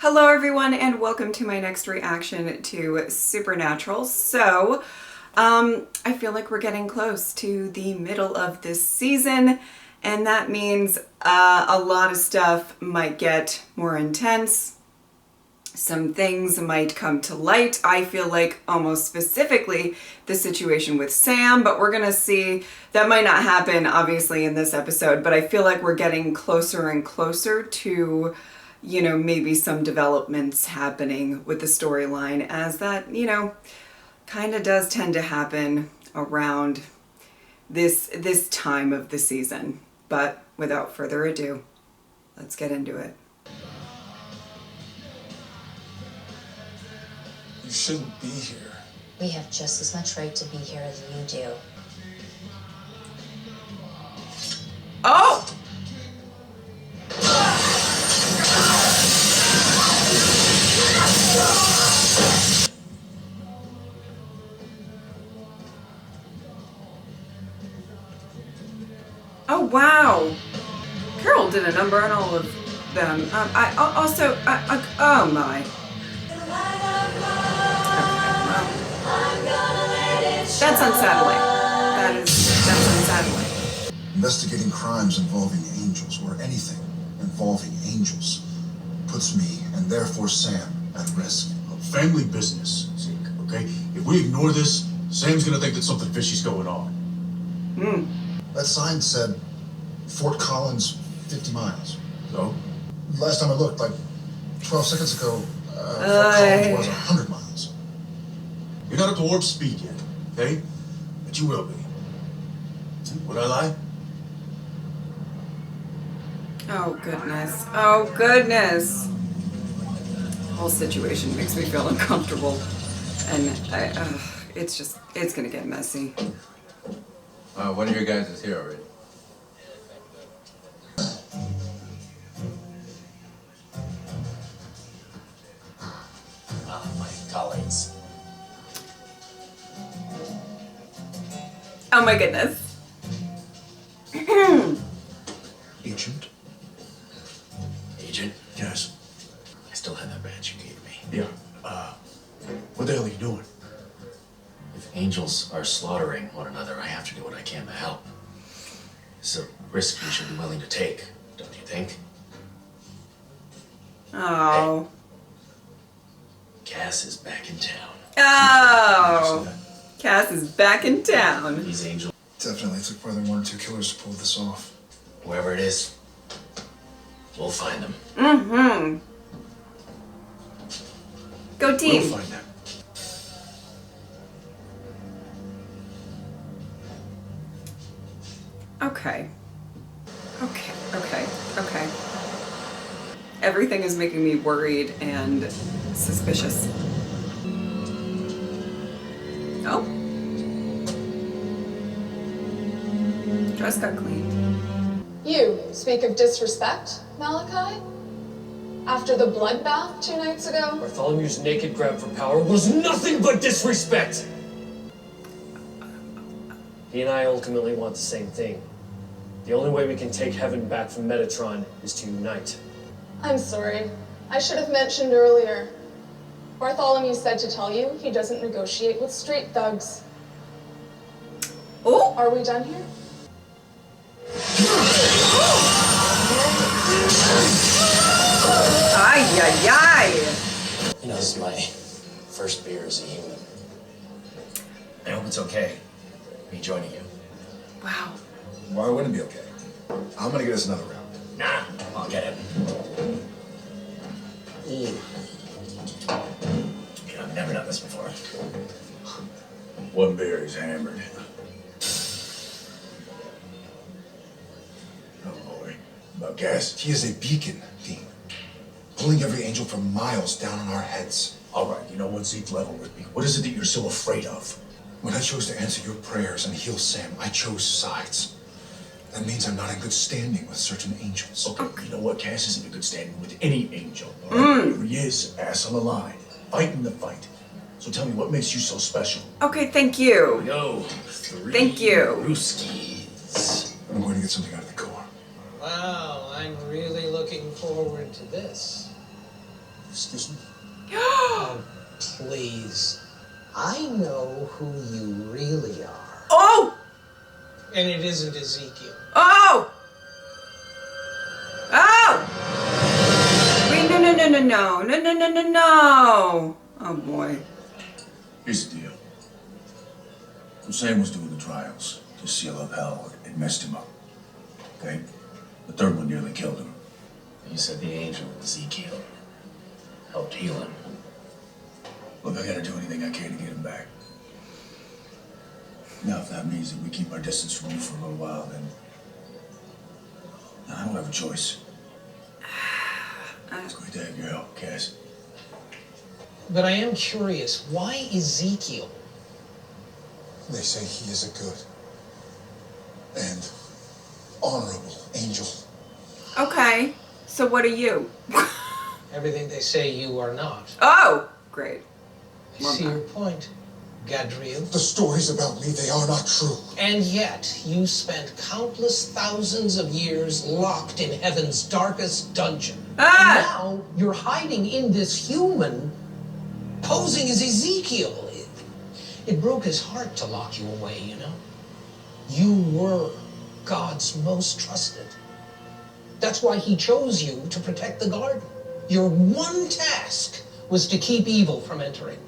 Hello everyone and welcome to my next reaction to Supernatural. I feel like we're getting close to the middle of this season, and that means a lot of stuff might get more intense. Some things might come to light. I feel like almost specifically the situation with Sam, but we're gonna see. That might not happen obviously in this episode, but I feel like we're getting closer and closer to, maybe some developments happening with the storyline, as that, kind of does tend to happen around this time of the season. But without further ado, let's get into it. You shouldn't be here. We have just as much right to be here as you do. Oh! Oh wow! Carol did a number on all of them. Oh my. That's unsettling. That's unsettling. Investigating crimes involving angels, or anything involving angels, puts me, and therefore Sam, at risk. Family business, Zeke, okay? If we ignore this, Sam's gonna think that something fishy's going on. That sign said Fort Collins, 50 miles. So? Last time I looked, like 12 seconds ago, Fort Collins was 100 miles. You're not up to warp speed yet, okay? But you will be. Would I lie? Oh goodness. Oh goodness. The whole situation makes me feel uncomfortable. And it's gonna get messy. One of your guys is here already. My colleagues. Oh my goodness. Agent? Agent, Yes. I still have that badge you gave me. Yeah. What the hell are you doing? If angels are slaughtering one another, I have to do what I can to help. It's a risk we should be willing to take, don't you think? Oh. Cass is back in town. Oh. Cass is back in town. These angels, Definitely took more than 1 or 2 killers to pull this off. whoever it is, we'll find them. Mm-hmm. Go team. We'll find them. Okay. Everything is making me worried and suspicious. Oh. Dress got cleaned. You speak of disrespect, Malachi? After the bloodbath 2 nights ago? Bartholomew's naked grab for power was nothing but disrespect! He and I ultimately want the same thing. The only way we can take heaven back from Metatron is to unite. I'm sorry. I should have mentioned earlier. Bartholomew said to tell you he doesn't negotiate with street thugs. Oh! Are we done here? Ay, ay, ay! You know, this is my first beer as a human. I hope it's okay, me joining you. Wow. Why wouldn't it be okay? I'm gonna get us another round. Nah, I'll get it. You know, I've never done this before. One beer is hammered. Oh boy. About gas? He is a beacon, Dean. Pulling every angel for miles down on our heads. All right, you know what, Zeke, level with me. What is it that you're so afraid of? When I chose to answer your prayers and heal Sam, I chose sides. That means I'm not in good standing with certain angels. Okay, you know what? Cass isn't in good standing with any angel. All right? Here he is, ass on the line, fighting the fight. So tell me, what makes you so special? Okay, thank you. Go. 3 Thank you. Brewskis. I'm going to get something out of the car. Wow, I'm really looking forward to this. Excuse me? Please. I know who you really are. Oh! And it isn't Ezekiel. Oh! Oh! Wait, no. Oh boy. Here's the deal. When Sam was doing the trials to seal up hell, it messed him up. Okay? The third one nearly killed him. You said the angel Ezekiel helped heal him. Look, I gotta do anything I can to get him back. Now, if that means that we keep our distance from you for a little while, then I don't have a choice. It's great to have your help, Cass. But I am curious, why Ezekiel? They say he is a good and honorable angel. Okay, so what are you? Everything they say you are not. Oh, great. I see your point, Gadriel. The stories about me, they are not true. And yet, you spent countless thousands of years locked in heaven's darkest dungeon. Ah! And now, you're hiding in this human, posing as Ezekiel. It broke his heart to lock you away, you know? You were God's most trusted. That's why he chose you to protect the garden. Your one task was to keep evil from entering,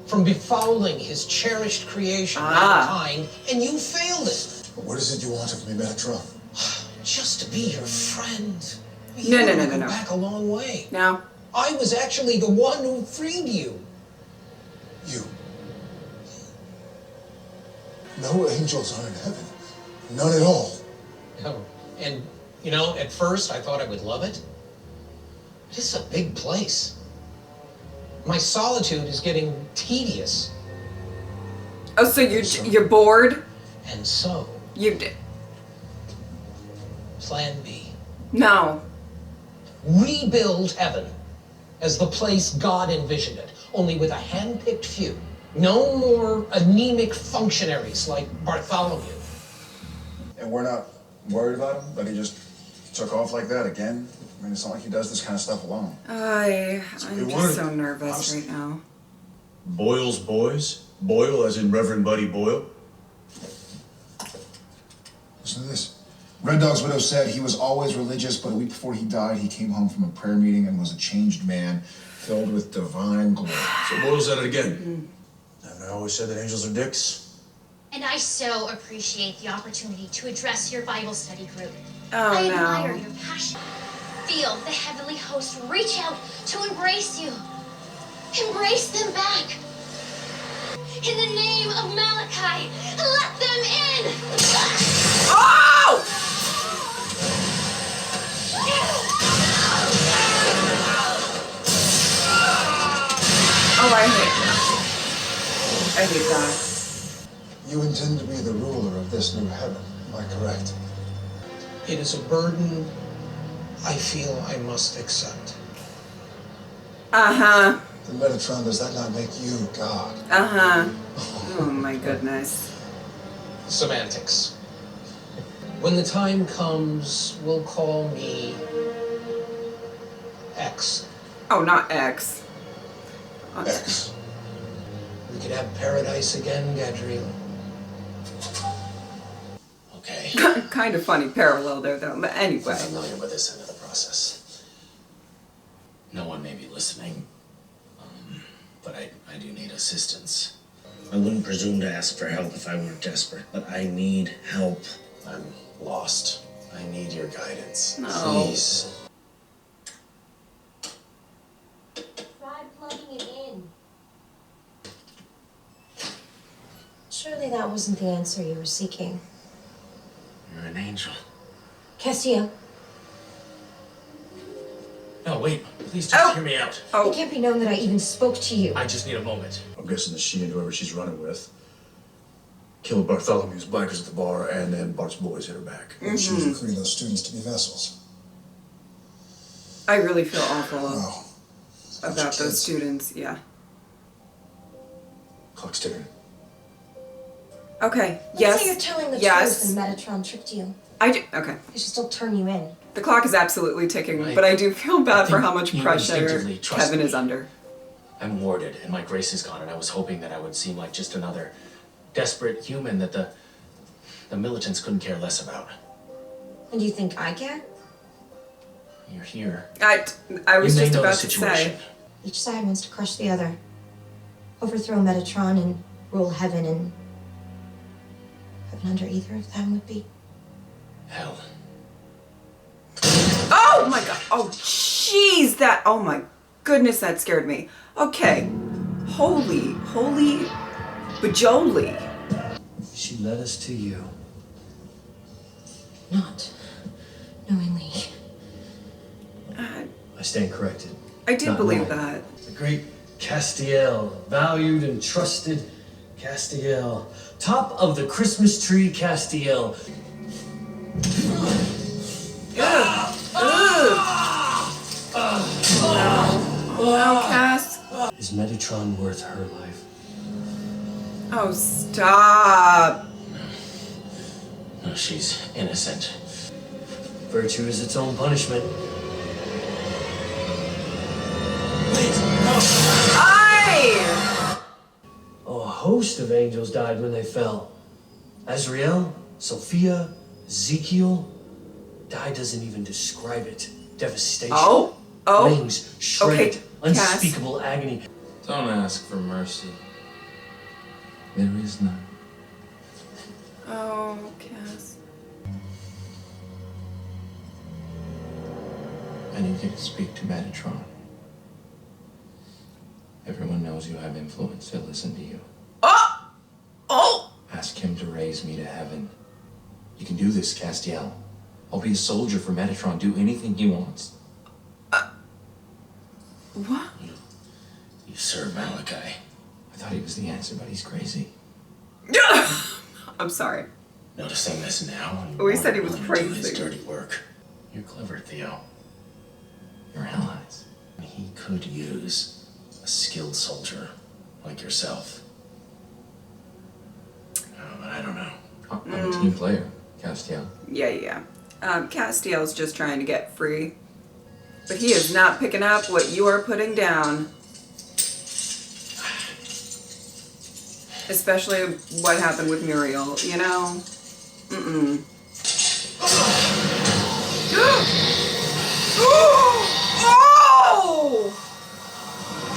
from befouling his cherished creation, mankind, and you failed it. But what is it you want of me, Metatron? Just to be your friend. No. Go back a long way. No. I was actually the one who freed you. You. No angels are in heaven. None at all. Oh, and, you know, at first I thought I would love it. This is a big place. My solitude is getting tedious. Oh, so you're bored? And so, You did. plan B. No. Rebuild heaven as the place God envisioned it, only with a hand-picked few. No more anemic functionaries like Bartholomew. And we're not worried about him, that he just took off like that again? I mean, it's not like he does this kind of stuff alone. I'm we just wanted- so nervous right now. Boyle's boys? Boyle as in Reverend Buddy Boyle? Listen to this. Red Dog's widow said he was always religious, but a week before he died, he came home from a prayer meeting and was a changed man, filled with divine glory. So Boyle's at it again. And I always said that angels are dicks. And I so appreciate the opportunity to address your Bible study group. Oh, I no. admire your passion. Feel the heavenly host reach out to embrace you. Embrace them back. In the name of Malachi, let them in. Oh! Oh, I hate that. You intend to be the ruler of this new heaven, am I correct? It is a burden I feel I must accept. Uh-huh. Then Metatron, does that not make you God? Uh-huh. Oh my goodness. Semantics. When the time comes, we'll call me X. Oh, not X. X. We could have paradise again, Gadriel. Okay. Kind of funny parallel there, though. But anyway. I'm familiar with this end of the process. No one may be listening, but I do need assistance. I wouldn't presume to ask for help if I weren't desperate, but I need help. I'm lost. I need your guidance. No. Please. Try plugging it in. Surely that wasn't the answer you were seeking. You're an angel. Castillo, No, wait. Please just hear me out. it Oh, can't be known that I even spoke to you. I just need a moment. I'm guessing that she and whoever she's running with killed Bartholomew's blankers at the bar, and then Bart's boys hit her back. And she was recruiting those students to be vessels. I really feel awful Wow. about those students. Yeah. Clock's ticking. Okay. Let's Yes. say you're telling the Yes. truth and Metatron tricked you. Okay. I should still turn you in. The clock is absolutely ticking, Right. but I do feel bad for think how much you pressure instinctively trust Kevin me. is under. I'm warded, and my grace is gone, and I was hoping that I would seem like just another desperate human that the militants couldn't care less about. And do you think I care? You're here. I was You may just know the about to situation. say. Each side wants to crush the other. Overthrow Metatron and rule heaven, and heaven under either of them would be. Hell. Oh my god. Oh jeez, oh my goodness, that scared me. Okay. Holy bajoli. She led us to you. Not knowingly. I stand corrected. I do Not believe knowing. that. The great Castiel, valued and trusted Castiel. Top of the Christmas tree, Castiel. No, Cass. Is Metatron worth her life? Oh, stop. No, she's innocent. Virtue is its own punishment. Oh, a host of angels died when they fell. Azrael, Sophia, Ezekiel. Die doesn't even describe it. Devastation. Oh. Wings shredded. Okay, Unspeakable agony. Don't ask for mercy. There is none. Oh, Cass. I need you to speak to Metatron. Everyone knows you have influence. He'll listen to you. Oh! Ask him to raise me to heaven. You can do this, Castiel. I'll be a soldier for Metatron. Do anything he wants. What? You serve Malachi. I thought he was the answer, but he's crazy. I'm sorry. Noticing this now? and We said he was willing to do his crazy. dirty work. You're clever, Theo. You're allies. He could use a skilled soldier like yourself. But I don't know. I'm a team player, Castiel. Yeah. Castiel's just trying to get free. But he is not picking up what you are putting down. Especially what happened with Muriel, you know? Mm-mm. Oh!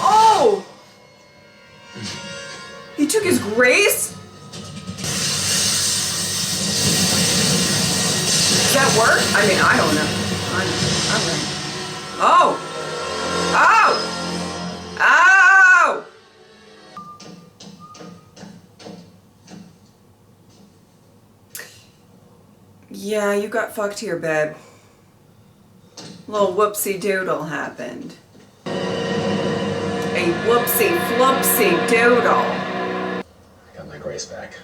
Oh! He took his grace? Does that work? I mean, I don't know. Oh! Oh! Oh! Yeah, you got fucked here, babe. Little whoopsie doodle happened. A whoopsie floopsie doodle. I got my grace back.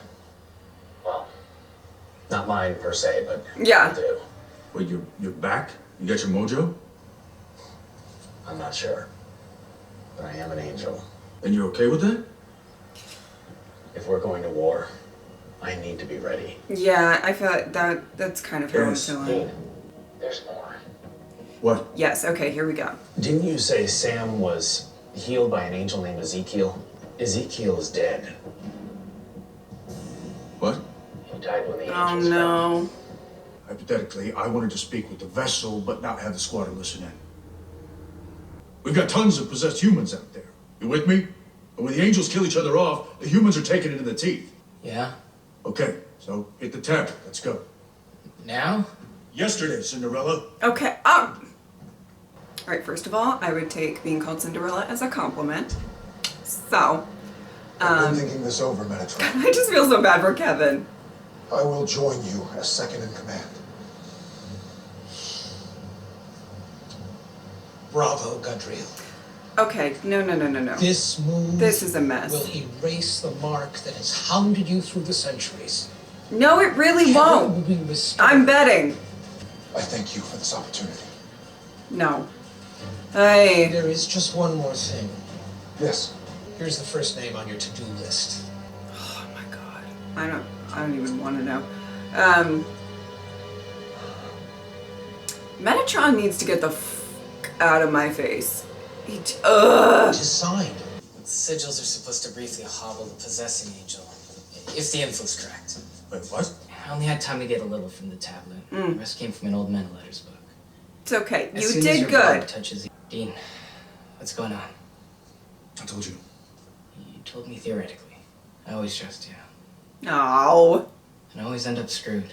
Well, not mine per se, but Yeah. I do. Wait, you're back? You got your mojo? I'm not sure. But I am an angel. And you're okay with that? If we're going to war, I need to be ready. Yeah, I feel like that's kind of how I'm Yes. feeling. There's more. What? Yes, okay, here we go. Didn't you say Sam was healed by an angel named Ezekiel? Ezekiel is dead. What? He died when the Oh angels fell. no. Hypothetically, I wanted to speak with the vessel, but not have the squatter listen in. We've got tons of possessed humans out there. You with me? And when the angels kill each other off, the humans are taken into the teeth. Yeah? Okay, so hit the tab. Let's go. Now? Yesterday, Cinderella. Okay, Alright, first of all, I would take being called Cinderella as a compliment. So, I've been thinking this over, Metatron. I just feel so bad for Kevin. I will join you as second in command. Bravo, Gudriel. Okay, no. This move This is a mess. will erase the mark that has hounded you through the centuries. No, it really Heaven will won't. be restored. I'm betting. I thank you for this opportunity. No. Hey. There is just one more thing. Yes. Here's the first name on your to-do list. Oh my god. I don't even want to know. Metatron needs to get the out of my face. Ugh. Just signed. The sigils are supposed to briefly hobble the possessing angel, if the info's correct. Wait, what? I only had time to get a little from the tablet. The rest came from an old meta letters book. It's okay. As You soon as did your good. blood touches Dean, what's going on? I told you. You told me theoretically. I always trust you. No. And I always end up screwed.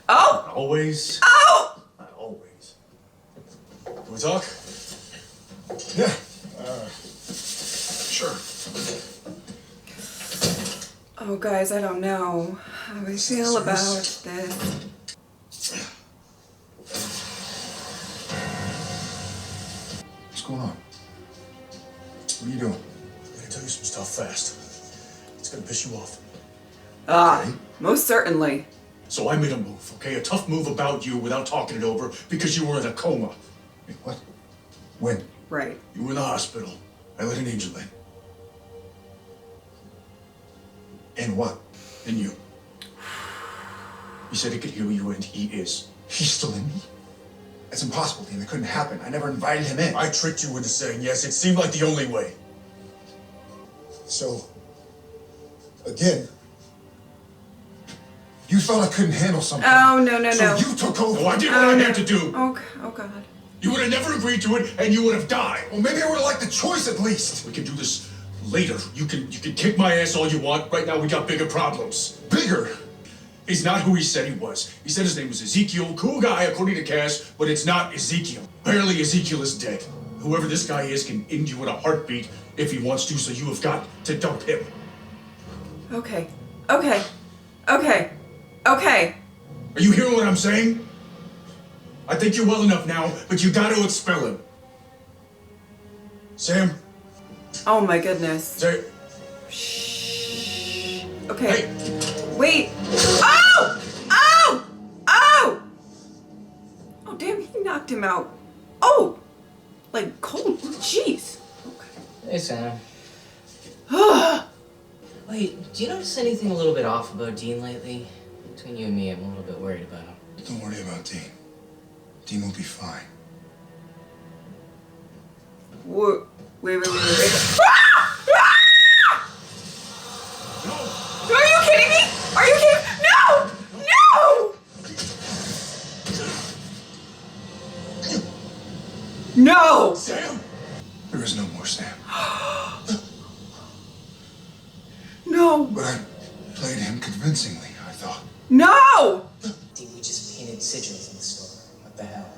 Oh! Always. Oh! Not always. Can we talk? Yeah. Sure. Oh, guys, I don't know how I feel about this. What's going on? What are you doing? I'm gonna tell you some stuff fast. It's gonna piss you off. Most certainly. So I made a move, okay? A tough move about you without talking it over because you were in a coma. Wait, what? When? Right. You were in the hospital. I let an angel in. And what? In you. He said he could heal you, and he is. He's still in me? That's impossible, Dean. That couldn't happen. I never invited him in. I tricked you into saying yes. It seemed like the only way. So, again, you thought I couldn't handle something. Oh, no. So you took over. No, I did what I had to do. Oh, God. You would have never agreed to it, and you would have died. Well, maybe I would have liked the choice at least. We can do this later. You can kick my ass all you want. Right now, we got bigger problems. Bigger? He's not who he said he was. He said his name was Ezekiel. Cool guy, according to Cass, but it's not Ezekiel. Apparently, Ezekiel is dead. Whoever this guy is can end you in a heartbeat if he wants to, so you have got to dump him. Okay. Are you hearing what I'm saying? I think you're well enough now, but you got to expel him. Sam? Oh, my goodness. Say... Shh. Okay. Hey. Wait. Oh! Oh! Oh! Oh, damn, he knocked him out. Oh! Like cold. Jeez. Hey, Sam. Wait, do you notice anything a little bit off about Dean lately? Between you and me, I'm a little bit worried about him. Don't worry about Dean. Dean will be fine. Wait. Are you kidding me? Are you kidding? No! No! Sam? There is no more Sam. No! But I played him convincingly, I thought. No! Dean, we just painted sigils in the store. What the hell?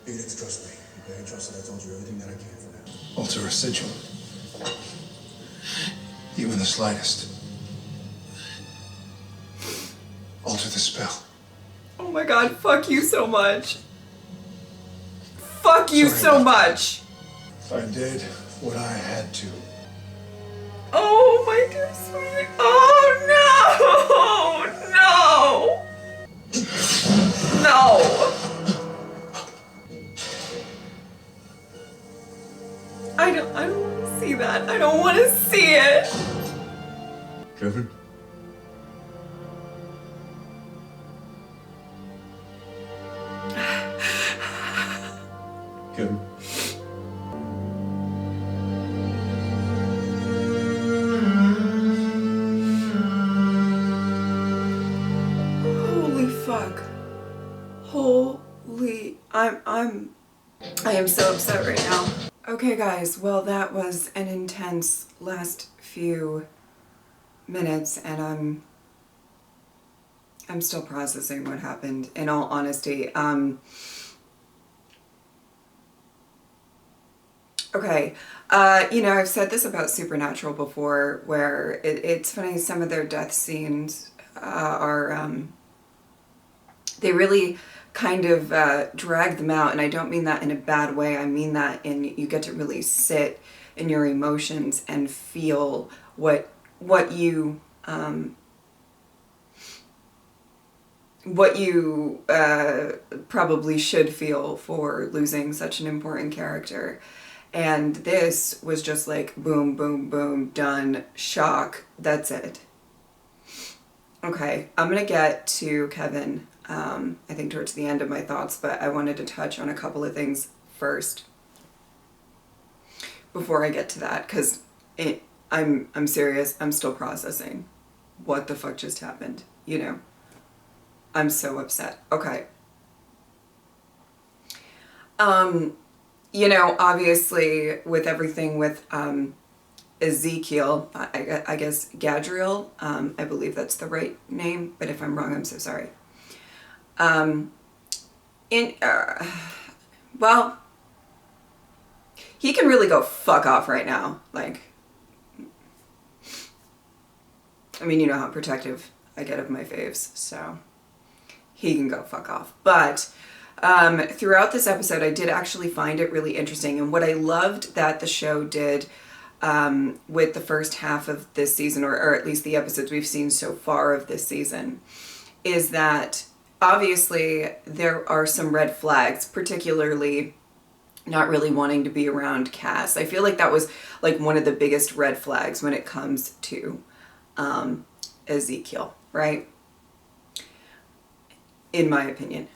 You need to trust me, okay? Trust that I told you everything that I can for now. Alter a sigil. Even the slightest. Alter the spell. Oh my god, fuck you so much. Fuck you Sorry, so Mom. much. I did what I had to. Oh my dear sweet. Oh no! No! No! I don't want to see that. I don't want to see it. Kevin? Kevin? Holy fuck. Holy. I am so upset right now. Okay guys, well that was an intense last few minutes and I'm still processing what happened, in all honesty. Okay, you know, I've said this about Supernatural before, where it's funny, some of their death scenes are, they really kind of drag them out, and I don't mean that in a bad way, I mean that in you get to really sit in your emotions and feel what you probably should feel for losing such an important character. And this was just like boom, boom, boom, done, shock, that's it. Okay, I'm gonna get to Kevin. I think towards the end of my thoughts, but I wanted to touch on a couple of things first before I get to that, because I'm serious. I'm still processing what the fuck just happened, you know. I'm so upset. Okay. You know, obviously with everything with Ezekiel, I guess Gadriel, I believe that's the right name, but if I'm wrong, I'm so sorry. Well, he can really go fuck off right now. Like, I mean, you know how protective I get of my faves, so he can go fuck off. But throughout this episode, I did actually find it really interesting. And what I loved that the show did with the first half of this season, or at least the episodes we've seen so far of this season, is that obviously there are some red flags, particularly not really wanting to be around Cass. I feel like that was like one of the biggest red flags when it comes to Ezekiel, right? In my opinion.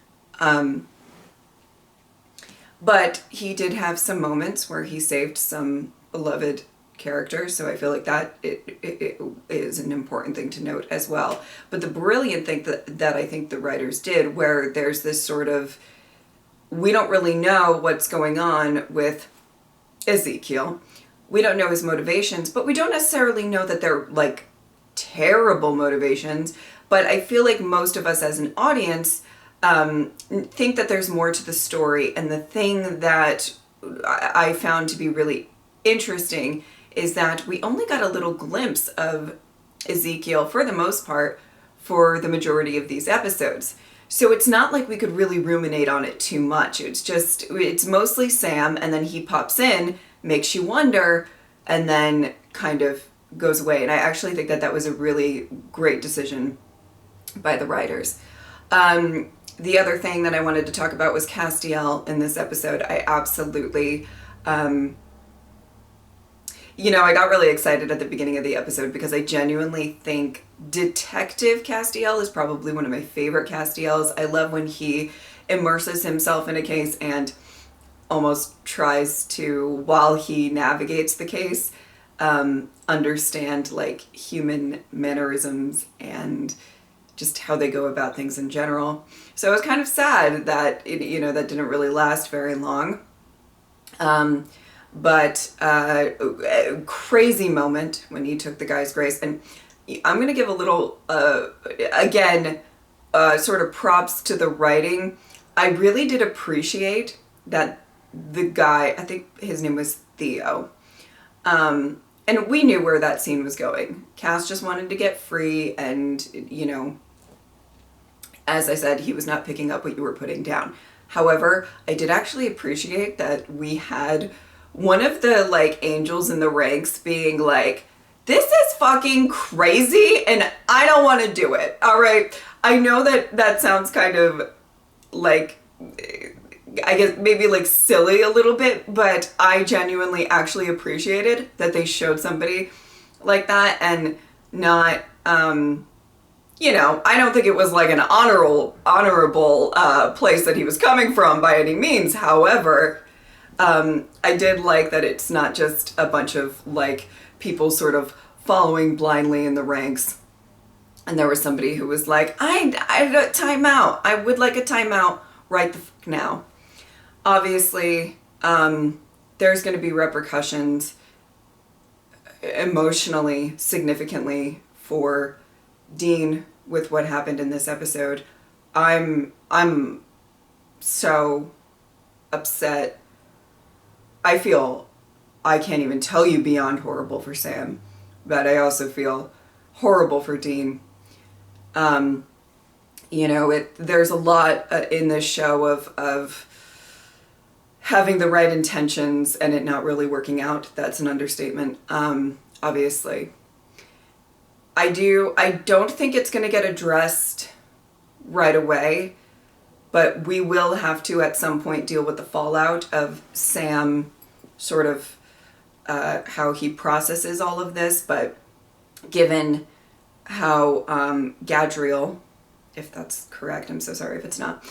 But he did have some moments where he saved some beloved characters, so I feel like that it is an important thing to note as well. But the brilliant thing that I think the writers did, where there's this sort of, we don't really know what's going on with Ezekiel. We don't know his motivations, but we don't necessarily know that they're like terrible motivations. But I feel like most of us as an audience think that there's more to the story. And the thing that I found to be really interesting is that we only got a little glimpse of Ezekiel, for the most part, for the majority of these episodes. So it's not like we could really ruminate on it too much. It's mostly Sam, and then he pops in, makes you wonder, and then kind of goes away. And I actually think that that was a really great decision by the writers. The other thing that I wanted to talk about was Castiel in this episode. I absolutely, you know, I got really excited at the beginning of the episode because I genuinely think Detective Castiel is probably one of my favorite Castiels. I love when he immerses himself in a case and almost tries to, while he navigates the case, understand like human mannerisms and just how they go about things in general. So I was kind of sad that that didn't really last very long. But a crazy moment when he took the guy's grace. And I'm going to give a little, again, sort of props to the writing. I really did appreciate that the guy, I think his name was Theo, and we knew where that scene was going. Cass just wanted to get free, and, you know, as I said, he was not picking up what you were putting down. However, I did actually appreciate that we had one of the, like, angels in the ranks being like, this is fucking crazy, and I don't want to do it, all right? I know that that sounds kind of, like, I guess maybe, like, silly a little bit, but I genuinely actually appreciated that they showed somebody like that and not, you know, I don't think it was, like, an honorable place that he was coming from by any means. However, I did like that it's not just a bunch of, like, people sort of following blindly in the ranks. And there was somebody who was like, I timeout. I would like a timeout right the fuck now. Obviously, there's going to be repercussions emotionally, significantly for Dean with what happened in this episode. I'm so upset. I feel, I can't even tell you beyond horrible for Sam, but I also feel horrible for Dean. You know, there's a lot in this show of having the right intentions and it not really working out. That's an understatement, obviously. I don't think it's going to get addressed right away, but we will have to at some point deal with the fallout of Sam, sort of how he processes all of this. But given how Gadriel if that's correct, I'm so sorry if it's not,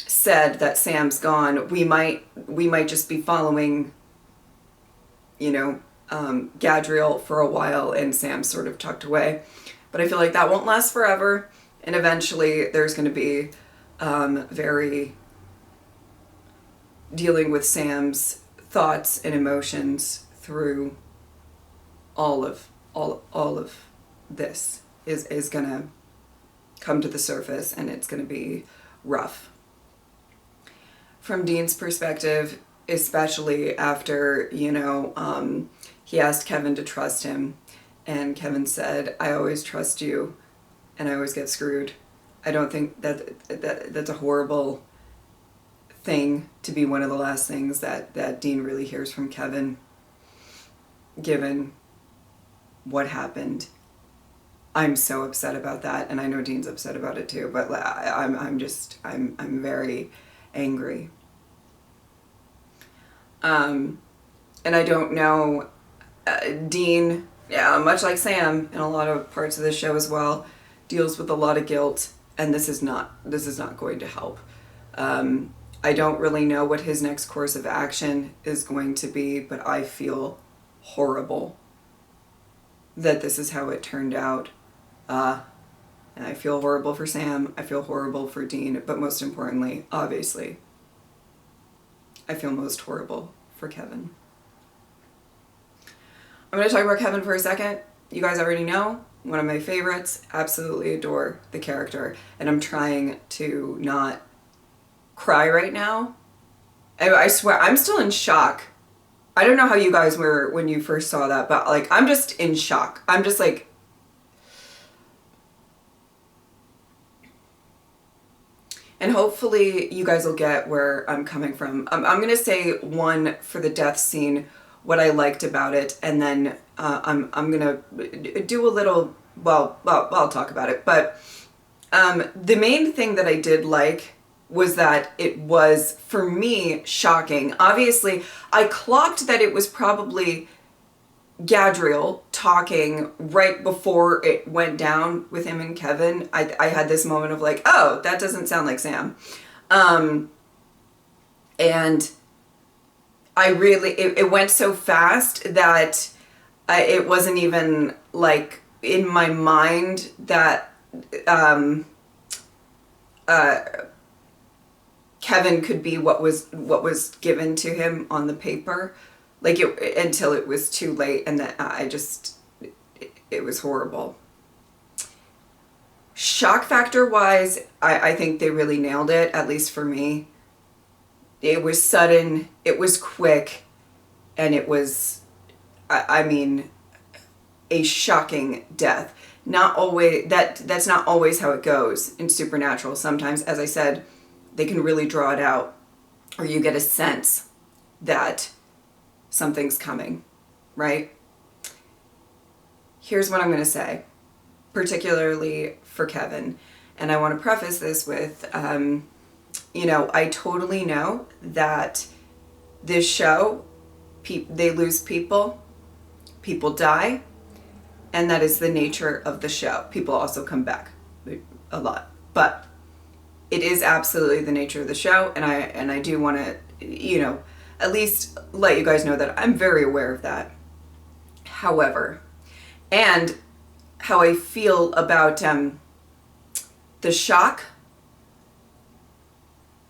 said that Sam's gone, we might just be following, Gadriel for a while and Sam's sort of tucked away. But I feel like that won't last forever, and eventually there's going to be very dealing with Sam's thoughts and emotions through all of this is going to come to the surface, and it's going to be rough. From Dean's perspective, especially after, he asked Kevin to trust him, and Kevin said, I always trust you, and I always get screwed. I don't think that's a horrible thing to be one of the last things that Dean really hears from Kevin, given what happened. I'm so upset about that, and I know Dean's upset about it too, but I'm very angry. And I don't know, Dean, much like Sam in a lot of parts of the show as well, deals with a lot of guilt, and this is not going to help. I don't really know what his next course of action is going to be, but I feel horrible that this is how it turned out. And I feel horrible for Sam, I feel horrible for Dean, but most importantly, obviously, I feel most horrible for Kevin. I'm going to talk about Kevin for a second. You guys already know, one of my favorites, absolutely adore the character, and I'm trying to not cry right now. I swear, I'm still in shock. I don't know how you guys were when you first saw that, but like, I'm just in shock. I'm just like, and hopefully you guys will get where I'm coming from. I'm going to say one for the death scene, what I liked about it, and then I'm going to do a little, well, I'll talk about it. But the main thing that I did like was that it was, for me, shocking. Obviously, I clocked that it was probably Gadriel talking right before it went down with him and Kevin. I had this moment of like, oh, that doesn't sound like Sam. And I really, it went so fast that it wasn't even like in my mind that Kevin could be what was given to him on the paper. Like until it was too late, and that it was horrible. Shock factor wise, I think they really nailed it, at least for me. It was sudden, it was quick, and it was, I mean, a shocking death. Not always, that's not always how it goes in Supernatural. Sometimes, as I said, they can really draw it out, or you get a sense that something's coming, right? Here's what I'm going to say, particularly for Kevin. And I want to preface this with, I totally know that this show, they lose people die, and that is the nature of the show. People also come back a lot, but it is absolutely the nature of the show, and I do want to, at least let you guys know that I'm very aware of that. However, and how I feel about the shock,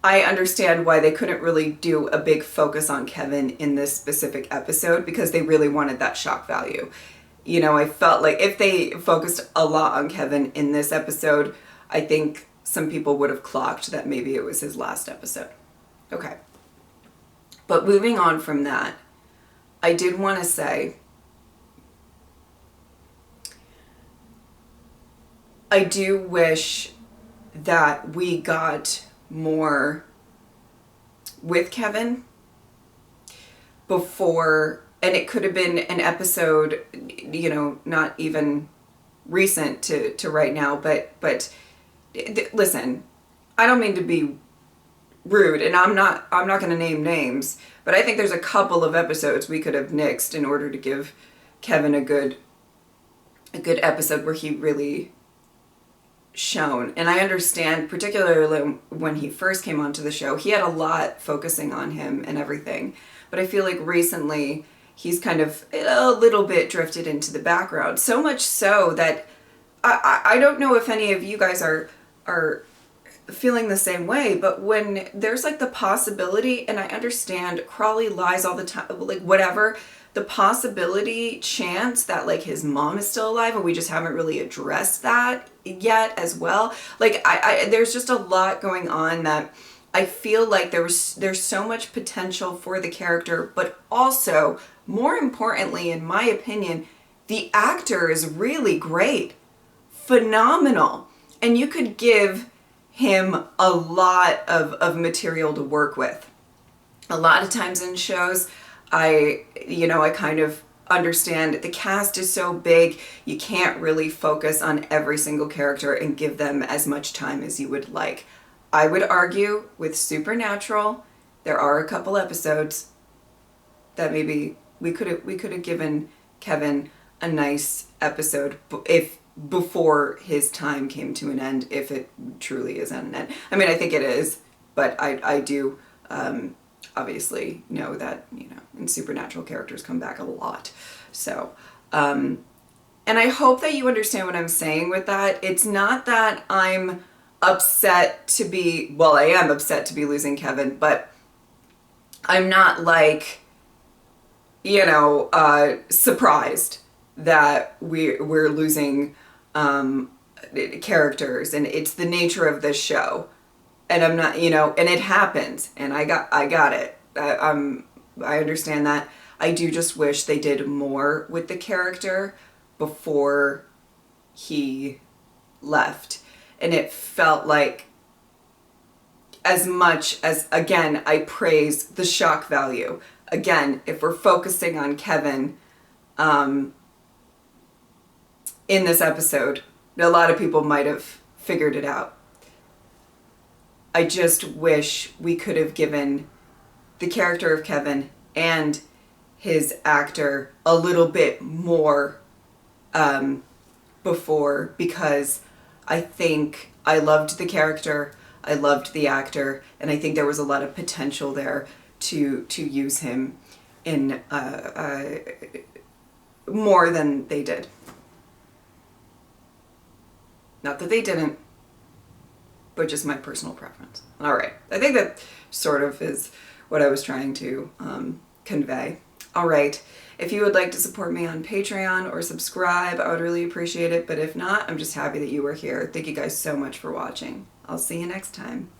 I understand why they couldn't really do a big focus on Kevin in this specific episode, because they really wanted that shock value. I felt like if they focused a lot on Kevin in this episode, I think some people would have clocked that maybe it was his last episode. Okay. But moving on from that, I did want to say, I do wish that we got more with Kevin before, and it could have been an episode, not even recent to right now, but listen, I don't mean to be rude, and I'm not going to name names, but I think there's a couple of episodes we could have nixed in order to give Kevin a good episode where he really shown. And I understand, particularly when he first came onto the show, he had a lot focusing on him and everything. But I feel like recently he's kind of a little bit drifted into the background. So much so that I don't know if any of you guys are feeling the same way, but when there's like the possibility, and I understand Crawley lies all the time, like whatever, the possibility, chance that like his mom is still alive, and we just haven't really addressed that yet as well. Like there's just a lot going on that I feel like there's so much potential for the character, but also more importantly, in my opinion, the actor is really great, phenomenal, and you could give him a lot of material to work with. A lot of times in shows, I kind of understand the cast is so big, you can't really focus on every single character and give them as much time as you would like. I would argue with Supernatural, there are a couple episodes that maybe we could have given Kevin a nice episode before his time came to an end, if it truly is at an end. I mean, I think it is, but I do obviously know that, in Supernatural, characters come back a lot. So, and I hope that you understand what I'm saying with that. It's not that I'm upset to be, well, I am upset to be losing Kevin, but I'm not like, surprised that we're losing characters, and it's the nature of this show, and I'm not, and it happens, and I got it. I understand that. I do just wish they did more with the character before he left, and it felt like, as much as, again, I praise the shock value, again, if we're focusing on Kevin in this episode, a lot of people might have figured it out. I just wish we could have given the character of Kevin and his actor a little bit more before, because I think I loved the character, I loved the actor, and I think there was a lot of potential there to use him in more than they did. Not that they didn't, but just my personal preference. All right, I think that sort of is what I was trying to convey. All right, if you would like to support me on Patreon or subscribe, I would really appreciate it. But if not, I'm just happy that you were here. Thank you guys so much for watching. I'll see you next time.